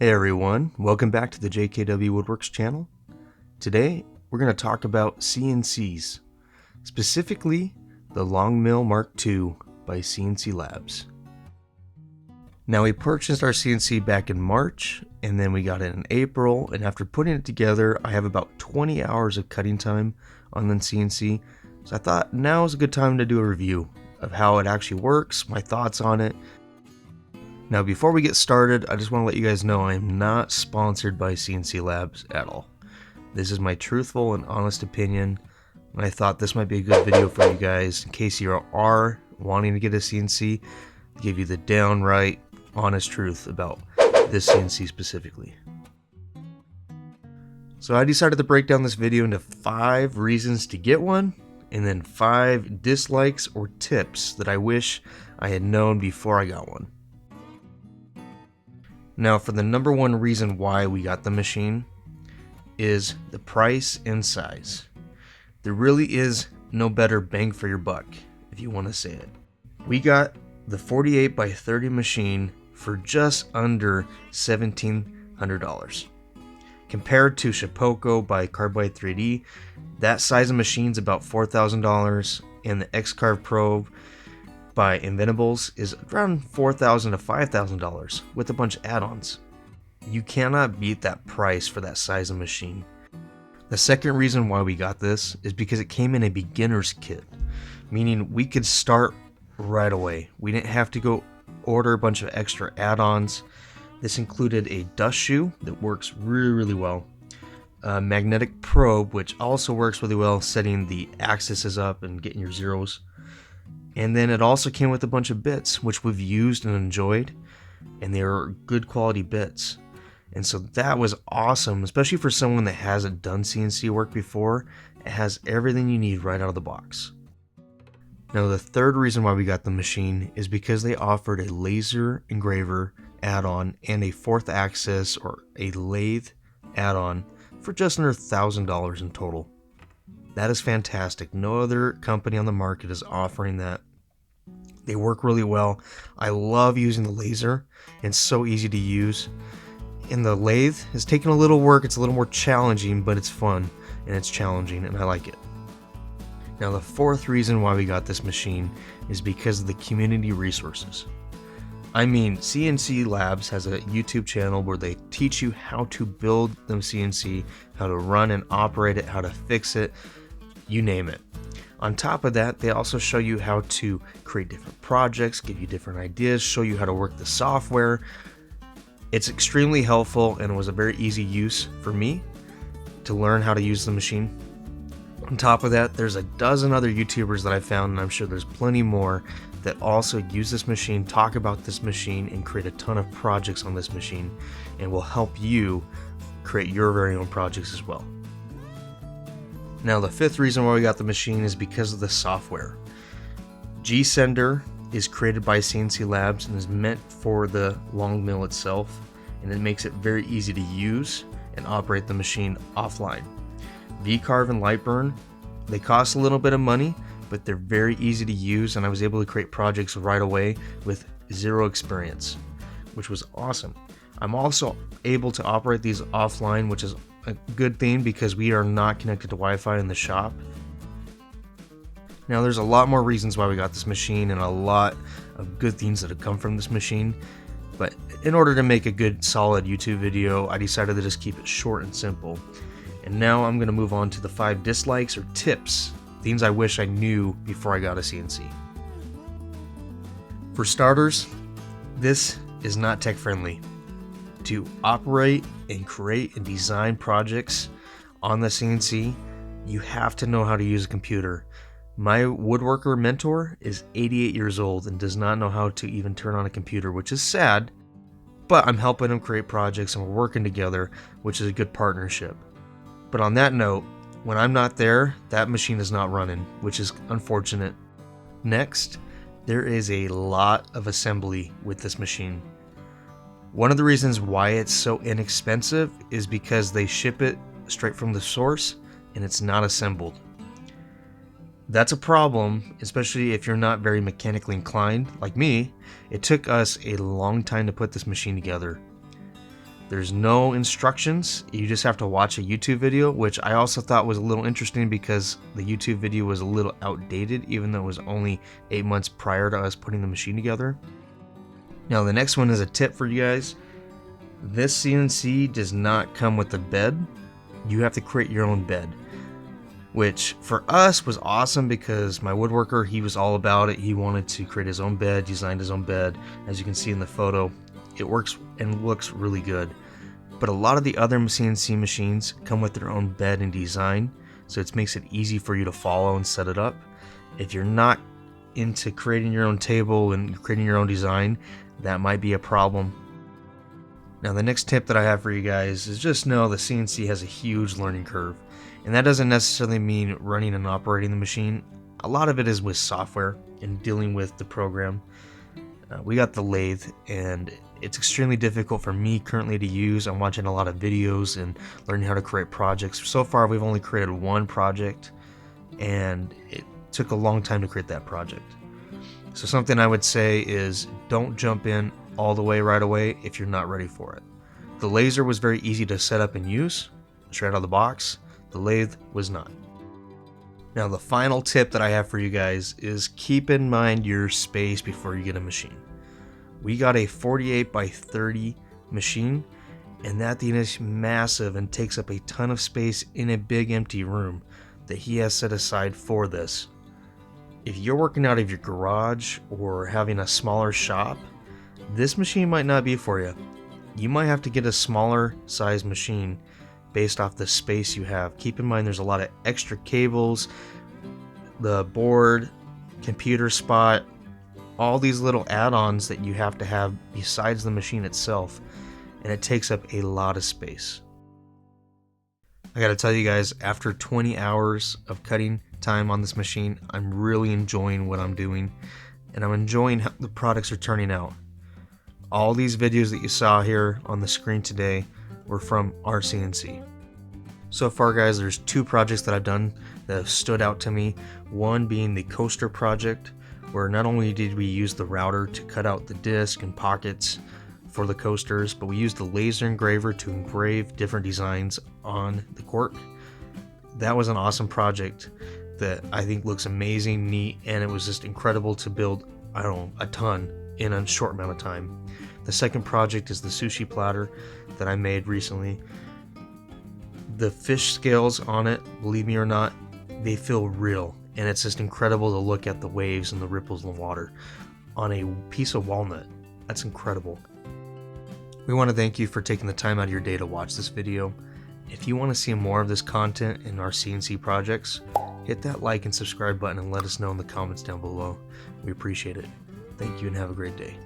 Hey everyone, welcome back to the JKW Woodworks channel. Today we're going to talk about CNCs, specifically the Long Mill Mark II by CNC Labs. Now we purchased our CNC back in March and then we got it in April, and after putting it together I have about 20 hours of cutting time on the CNC, so I thought now is a good time to do a review of how it actually works, my thoughts on it. Now before we get started, I just want to let you guys know I am not sponsored by CNC Labs at all. This is my truthful and honest opinion, and I thought this might be a good video for you guys in case you are wanting to get a CNC, to give you the downright honest truth about this CNC specifically. So I decided to break down this video into 5 reasons to get one, and then 5 dislikes or tips that I wish I had known before I got one. Now for the number one reason why we got the machine is the price and size. There really is no better bang for your buck, if you want to say it. We got the 48 by 30 machine for just under $1,700. Compared to Shapeoko by Carbide 3D, that size of machine's about $4,000, and the X-Carve Probe by Inventables is around $4,000 to $5,000 with a bunch of add-ons. You cannot beat that price for that size of machine. The second reason why we got this is because it came in a beginner's kit, meaning we could start right away. We didn't have to go order a bunch of extra add-ons. This included a dust shoe that works really well, a magnetic probe which also works really well setting the axes up and getting your zeros. And then it also came with a bunch of bits, which we've used and enjoyed, and they are good quality bits. And so that was awesome, especially for someone that hasn't done CNC work before. It has everything you need right out of the box. Now the third reason why we got the machine is because they offered a laser engraver add-on and a 4th axis or a lathe add-on for just under $1,000 in total. That is fantastic. No other company on the market is offering that. They work really well. I love using the laser. It's so easy to use. And the lathe has taken a little work. It's a little more challenging, but it's fun and it's challenging and I like it. Now the 4th reason why we got this machine is because of the community resources. I mean, CNC Labs has a YouTube channel where they teach you how to build the CNC, how to run and operate it, how to fix it, you name it. On top of that, they also show you how to create different projects, give you different ideas, show you how to work the software. It's extremely helpful and it was a very easy use for me to learn how to use the machine. On top of that, there's a dozen other YouTubers that I found, and I'm sure there's plenty more that also use this machine, talk about this machine, and create a ton of projects on this machine, and will help you create your very own projects as well. Now the 5th reason why we got the machine is because of the software. G-Sender is created by CNC Labs and is meant for the long mill itself, and it makes it very easy to use and operate the machine offline. V-Carve and Lightburn, they cost a little bit of money, but they're very easy to use, and I was able to create projects right away with 0 experience, which was awesome. I'm also able to operate these offline, which is a good thing because we are not connected to Wi-Fi in the shop. Now there's a lot more reasons why we got this machine and a lot of good things that have come from this machine, but in order to make a good solid YouTube video, I decided to just keep it short and simple. And now I'm going to move on to the 5 dislikes or tips, things I wish I knew before I got a CNC. For starters, this is not tech friendly. To operate and create and design projects on the CNC, you have to know how to use a computer. My woodworker mentor is 88 years old and does not know how to even turn on a computer, which is sad, but I'm helping him create projects and we're working together, which is a good partnership. But on that note, when I'm not there, that machine is not running, which is unfortunate. Next, there is a lot of assembly with this machine. One of the reasons why it's so inexpensive is because they ship it straight from the source and it's not assembled. That's a problem, especially if you're not very mechanically inclined like me. It took us a long time to put this machine together. There's no instructions. You just have to watch a YouTube video, which I also thought was a little interesting because the YouTube video was a little outdated, even though it was only 8 months prior to us putting the machine together. Now the next one is a tip for you guys. This CNC does not come with a bed. You have to create your own bed, which for us was awesome because my woodworker, he was all about it. He wanted to create his own bed, designed his own bed. As you can see in the photo, it works and looks really good. But a lot of the other CNC machines come with their own bed and design, so it makes it easy for you to follow and set it up. If you're not into creating your own table and creating your own design, that might be a problem. Now the next tip that I have for you guys is just know the CNC has a huge learning curve, and that doesn't necessarily mean running and operating the machine. A lot of it is with software and dealing with the program. We got the lathe, and it's extremely difficult for me currently to use. I'm watching a lot of videos and learning how to create projects. So far we've only created one project, and it took a long time to create that project. So something I would say is don't jump in all the way right away if you're not ready for it. The laser was very easy to set up and use, straight out of the box. The lathe was not. Now the final tip that I have for you guys is keep in mind your space before you get a machine. We got a 48 by 30 machine, and that thing is massive and takes up a ton of space in a big empty room that he has set aside for this. If you're working out of your garage or having a smaller shop, this machine might not be for you. You might have to get a smaller size machine based off the space you have. Keep in mind there's a lot of extra cables, the board, computer spot, all these little add-ons that you have to have besides the machine itself, and it takes up a lot of space. I gotta tell you guys, after 20 hours of cutting time on this machine, I'm really enjoying what I'm doing, and I'm enjoying how the products are turning out. All these videos that you saw here on the screen today were from our CNC. So far guys, there's 2 projects that I've done that have stood out to me. One being the coaster project, where not only did we use the router to cut out the disc and pockets for the coasters, but we used the laser engraver to engrave different designs on the cork. That was an awesome project that I think looks amazing, neat, and it was just incredible to build, I don't know, a ton in a short amount of time. The second project is the sushi platter that I made recently. The fish scales on it, believe me or not, they feel real, and it's just incredible to look at the waves and the ripples in the water on a piece of walnut. That's incredible. We want to thank you for taking the time out of your day to watch this video. If you want to see more of this content in our CNC projects, hit that like and subscribe button and let us know in the comments down below. We appreciate it. Thank you and have a great day.